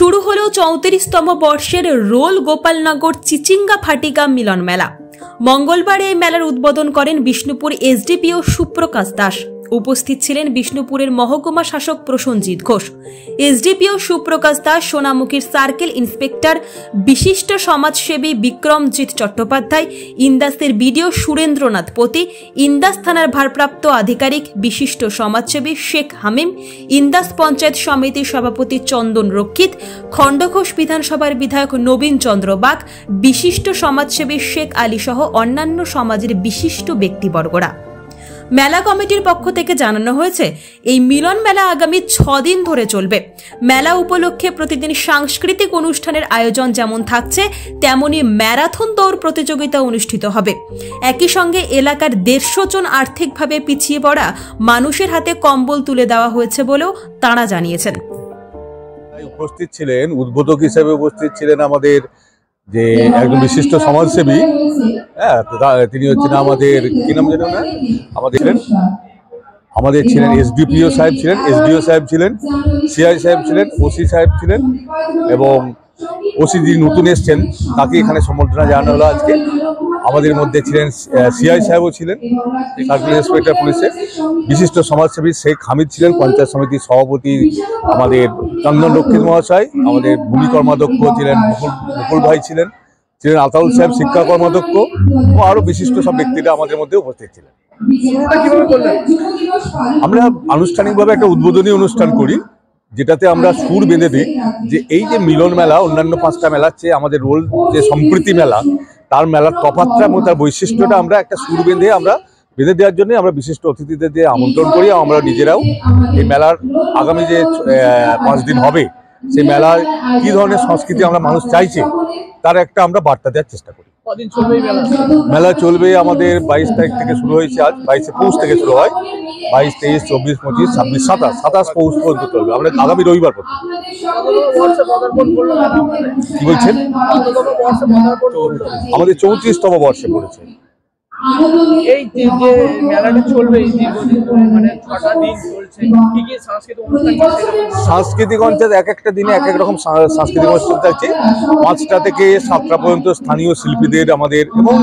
শুরু হলো 34তম বর্ষের রোল গোপালনগর চিচিঙ্গা ফাটিকা মিলন মেলা। মঙ্গলবার এই মেলার উদ্বোধন করেন বিষ্ণুপুর এসডিপিও সুপ্রকাশ দাস। উপস্থিত ছিলেন বিষ্ণুপুরের মহকুমা শাসক প্রসেনজিৎ ঘোষ, এসডিপিও সুপ্রকাশ দাস, সোনামুখীর সার্কেল ইন্সপেক্টর বিশিষ্ট সমাজসেবী বিক্রমজিৎ চট্টোপাধ্যায়, ইন্দাসের বিডিও সুরেন্দ্রনাথ পতি, ইন্দাস থানার ভারপ্রাপ্ত আধিকারিক বিশিষ্ট সমাজসেবী শেখ হামিম, ইন্দাস পঞ্চায়েত সমিতির সভাপতি চন্দন রক্ষিত, খণ্ডঘোষ বিধানসভার বিধায়ক নবীন চন্দ্র বাগ, বিশিষ্ট সমাজসেবী শেখ আলী সহ অন্যান্য সমাজের বিশিষ্ট ব্যক্তিবর্গরা। মেলা কমিটির পক্ষ থেকে জানানো হয়েছে, এই মিলন মেলা আগামী 6 দিন ধরে চলবে। মেলা উপলক্ষে প্রতিদিন সাংস্কৃতিক অনুষ্ঠানের আয়োজন যেমন থাকছে, তেমনি ম্যারাথন দৌড় প্রতিযোগিতা অনুষ্ঠিত হবে। একই সঙ্গে এলাকার 150 জন আর্থিকভাবে পিছিয়ে পড়া মানুষের হাতে কম্বল তুলে দেওয়া হয়েছে বলেও তাঁরা জানিয়েছেন। উপস্থিত ছিলেন, উদ্বোধক হিসেবে উপস্থিত ছিলেন আমাদের যে একজন বিশিষ্ট সমাজসেবী, তিনি হচ্ছেন আমাদের কি নাম জানেন না, আমাদের ছিলেন এসডিপিও সাহেব ছিলেন, এসডিও সাহেব ছিলেন, সিআই সাহেব ছিলেন, ওসি সাহেব ছিলেন এবং ওসি যিনি নতুন এসছেন তাকে এখানে সম্বর্ধনা জানানো হলো আজকে। আমাদের মধ্যে ছিলেন সিআই সাহেবও ছিলেন, সার্কেল ইন্সপেক্টর পুলিশের, বিশিষ্ট সমাজসেবী শেখ হামিদ ছিলেন, পঞ্চায়েত সমিতির সভাপতি আমাদের চন্দন রক্ষিত মহাশয়, আমাদের ভূমি কর্মাধ্যক্ষ ছিলেন মুকুল ভাই ছিলেন আতাউল সাহেব শিক্ষা কর্মাধ্যক্ষ ও আরো বিশিষ্ট সব ব্যক্তিরা আমাদের মধ্যে উপস্থিত ছিলেন। আমরা আনুষ্ঠানিকভাবে একটা উদ্বোধনী অনুষ্ঠান করি, যেটাতে আমরা সুর বেঁধে দিই যে এই যে মিলন মেলা অন্যান্য 5টা মেলার চেয়ে আমাদের রোল যে সম্প্রীতি মেলা, তার মেলার তফাৎটা এবং তার বৈশিষ্ট্যটা আমরা একটা সুর বেঁধে দেওয়ার জন্য আমরা বিশিষ্ট অতিথিদের দিয়ে আমন্ত্রণ করি। আমরা নিজেরাও এই মেলার আগামী যে 5 দিন হবে, সেই মেলায় কি ধরনের সংস্কৃতি আমরা মানুষ চাইছে তার একটা আমরা বার্তা দেওয়ার চেষ্টা করি। মেলা চলবে আমাদের 22 তারিখ থেকে শুরু হয়েছে, আজ 22 পৌষ থেকে শুরু হয়, 22, 23, 24, 25, 26, 27 পৌষ পর্যন্ত চলবে। আমরা আগামী রবিবার পর্যন্ত। কি বলছেন? আমাদের 34তম বর্ষে পড়েছে। এই যে মেলাটা চলবে মানে 6টা দিন চলছে, কি কি সাংস্কৃতিক অনুষ্ঠান এক একটা দিনে এক এক রকম সাংস্কৃতিক অনুষ্ঠান থাকছে। 5টা থেকে 7টা পর্যন্ত স্থানীয় শিল্পীদের আমাদের এবং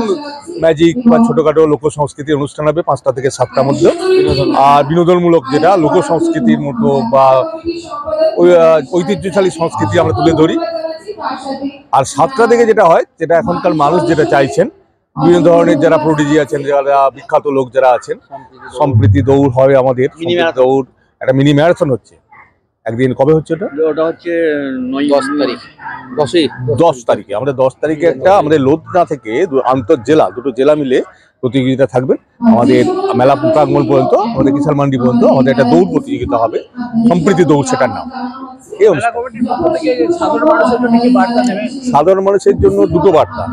ম্যাজিক বা ছোটখাটো লোক সংস্কৃতির অনুষ্ঠান হবে 5টা থেকে 7টার মধ্যে। আর বিনোদনমূলক যেটা লোক সংস্কৃতির মতো বা ঐতিহ্যশালী সংস্কৃতি আমরা তুলে ধরি। আর 7টা থেকে যেটা হয়, যেটা এখনকার মানুষ যেটা চাইছেন, বিভিন্ন ধরনের যারা প্রোডিজি আছেন, যারা বিখ্যাত লোক যারা আছেন, সম্প্রীতি দৌড় হবে আমাদের, দৌড় একটা মিনি ম্যারাথন হচ্ছে। একদিন কবে হচ্ছে ওটা হচ্ছে 10 তারিখে। আমাদের 10 তারিখে একটা আমাদের লোধনা থেকে আন্তঃজেলা 2টো জেলা মিলে প্রতিযোগিতা থাকবে। আমাদের মেলা প্রাঙ্গণ পর্যন্ত, আমাদের কিষান মান্ডি পর্যন্ত আমাদের একটা দৌড় প্রতিযোগিতা হবে, সম্প্রীতি দৌড় সেটার নাম। সাধারণ মানুষের জন্য 2টো বার্তা।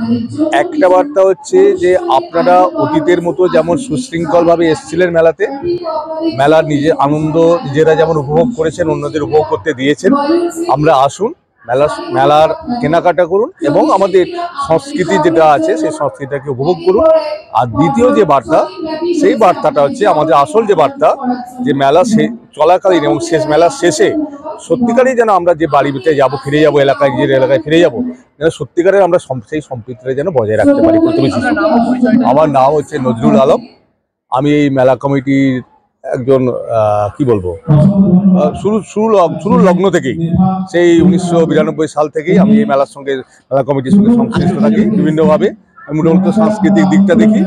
একটা বার্তা হচ্ছে যে আপনারা অতীতের মতো যেমন সুশৃঙ্খলভাবে এসেছিলেন মেলাতে, মেলার নিজের আনন্দ নিজেরা যেমন উপভোগ করেছেন, অন্যদের উপভোগ করতে দিয়েছেন, আমরা আসুন মেলার কেনাকাটা করুন এবং আমাদের সংস্কৃতি যেটা আছে সেই সংস্কৃতিটাকে উপভোগ করুন। আর দ্বিতীয় যে বার্তা, সেই বার্তাটা হচ্ছে আমাদের আসল যে বার্তা, যে মেলা চলাকালীন এবং মেলার শেষে সত্যিকারেই যেন আমরা যে বাড়িতে যাবো, ফিরে যাবো এলাকায়, যে এলাকায় ফিরে যাবো, যেন সত্যিকারের আমরা সেই সম্প্রীতিটা যেন বজায় রাখতে পারি। আমার নাম হচ্ছে নজরুল আলম। আমি এই মেলা কমিটির একজন কি বলবো, শুরু লগ্ন থেকেই, সেই 1992 সাল থেকেই আমি এই মেলা কমিটির সঙ্গে সংশ্লিষ্ট থাকি বিভিন্নভাবে। আমি মূলত সাংস্কৃতিক দিকটা দেখি,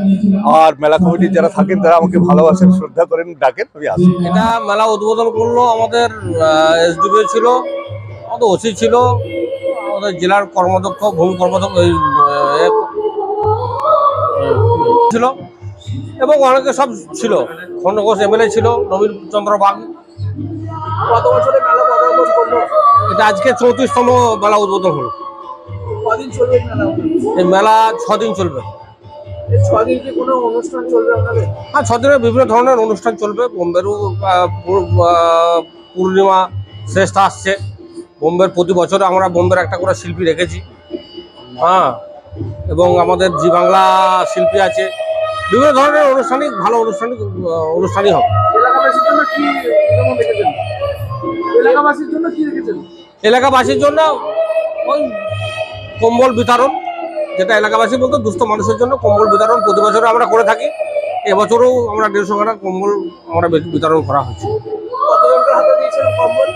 আর মেলা কমিটির যারা থাকেন তারা আমাকে ভালোবাসেন, শ্রদ্ধা করেন, ডাকেন, আমি আসি। এটা মেলা উদ্বোধন করলো আমাদের এসডিপিও ছিল, আমাদের ওসি ছিল, আমাদের জেলার কর্মাধ্যক্ষ, ভূমি কর্মাধ্যক্ষ ছিল এবং অনেকে সব ছিল, খণ্ডঘোষ এমএলএ ছিল, নবীন চন্দ্র বাগ। কত বছরে মেলা পদার্পণ করলো? এটা আজকে 34তম মেলা উদ্বোধন হলো। কদিন চলবে এই মেলা? 6 দিন চলবে। 6 দিন কি কোনো অনুষ্ঠান চলবে আপনাদের? হ্যাঁ, 6 দিনে বিভিন্ন ধরনের অনুষ্ঠান চলবে। বোম্বেরও পূর্ণিমা শ্রেষ্ঠ আসছে। বোম্বের প্রতি বছর আমরা বোম্বের একটা করে শিল্পী রেখেছি, হ্যাঁ, এবং আমাদের জি বাংলা শিল্পী আছে। বিভিন্ন ধরনের ভালো অনুষ্ঠানই হবে। এলাকাবাসীর জন্য কি রেখেছেন? এলাকাবাসীর জন্য ওই কম্বল বিতরণ, যেটা এলাকাবাসী বলতে দুস্থ মানুষের জন্য কম্বল বিতরণ প্রতি বছর আমরা করে থাকি। এবছরও আমরা 150 খানা কম্বল আমরা বিতরণ করা হয়েছে। কতজনকে হাতে দিয়েছেন কম্বল?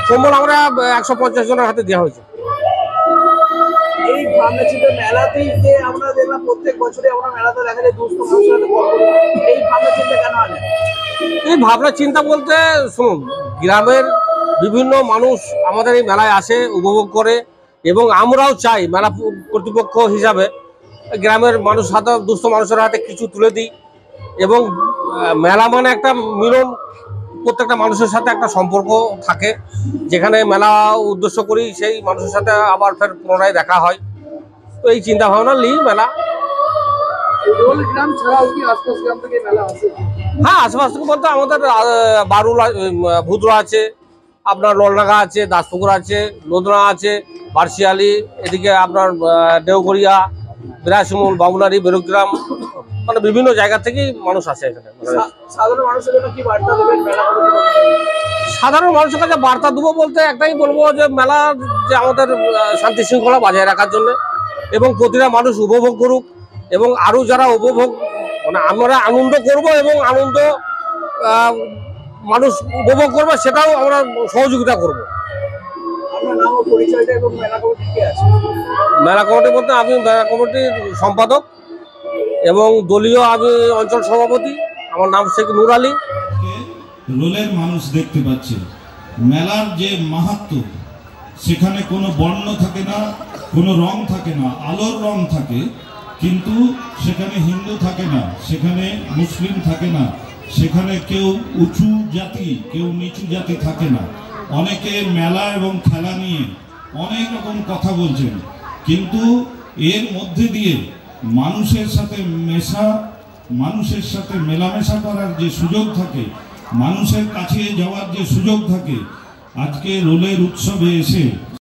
কম্বল আমরা 150 জনের হাতে দেওয়া হয়েছে। এই ভাবনা চিন্তা মেলাতেই যে আমরা দেখলাম প্রত্যেক বছরই আমরা মেলাতে দেখা যায় দুস্থ মানুষের হাতে কম্বল, এই ভাবনা চিন্তা কেন আনেন? এই ভাবনা চিন্তা বলতে শুনুন, গ্রামের বিভিন্ন মানুষ আমাদের এই মেলায় আসে, উপভোগ করে, এবং আমরাও চাই মেলা কর্তৃপক্ষ হিসাবে গ্রামের মানুষ হাতে, দুস্থ মানুষের হাতে কিছু তুলে দিই। এবং মেলা মানে একটা মিলন, প্রত্যেকটা মানুষের সাথে একটা সম্পর্ক থাকে, যেখানে মেলা উদ্দেশ্য করি সেই মানুষের সাথে আবার ফের পুনরায় দেখা হয়। তো এই চিন্তা ভাবনা নিয়েই মেলা। রোল গ্রাম ছাড়াও কি আশপাশ গ্রাম থেকে মেলা আসে? হ্যাঁ, আশেপাশ থেকে বলতে আমাদের বারুল, ভুদ্রা আছে, আপনার ললডাঙ্গা আছে, দাসপুকুর আছে, লোদনা আছে, বার্শিয়ালি, এদিকে আপনার দেওঘরিয়া, বিরাশমূল, বাবুনারি, বেরুগ্রাম, মানে বিভিন্ন জায়গা থেকেই মানুষ আসে এখানে। সাধারণ মানুষের জন্য কি বার্তা দেবেন মেলা কমিটি? সাধারণ মানুষের কাছে বার্তা দেবো বলতে একটাই বলবো যে মেলা যে আমাদের শান্তি শৃঙ্খলা বজায় রাখার জন্য, এবং প্রতিটা মানুষ উপভোগ করুক, এবং আরও যারা উপভোগ, মানে আমরা আনন্দ করব এবং আনন্দ মানুষ উপভোগ করবে, সেটাও আমরা সহযোগিতা করব। আপনার নাম ও পরিচয়টা এবং মেলা কমিটি কে আছে? মেলা কমিটি বলতে আমি মেলা কমিটির সম্পাদক এবং দলীয় আমি অঞ্চল সভাপতি। আমার নাম শেখ নূর আলী। রোলের মানুষ দেখতে পাচ্ছে মেলার যে মাহাত্ম্য, সেখানে কোনো বর্ণ থাকে না, কোনো রং থাকে না, আলোর রং থাকে, কিন্তু সেখানে হিন্দু থাকে না, সেখানে মুসলিম থাকে না, সেখানে কেউ উঁচু জাতি কেউ নিচু জাতি থাকে না। অনেকে মেলা এবং খেলা নিয়ে অনেক রকম কথা বলছেন, কিন্তু এর মধ্যে দিয়ে মানুষের সাথে মেশা, মানুষের সাথে মেলামেশা করার যে সুযোগ থাকে, মানুষের কাছে যাওয়ার যে সুযোগ থাকে, আজকে রোলের উৎসবে এসে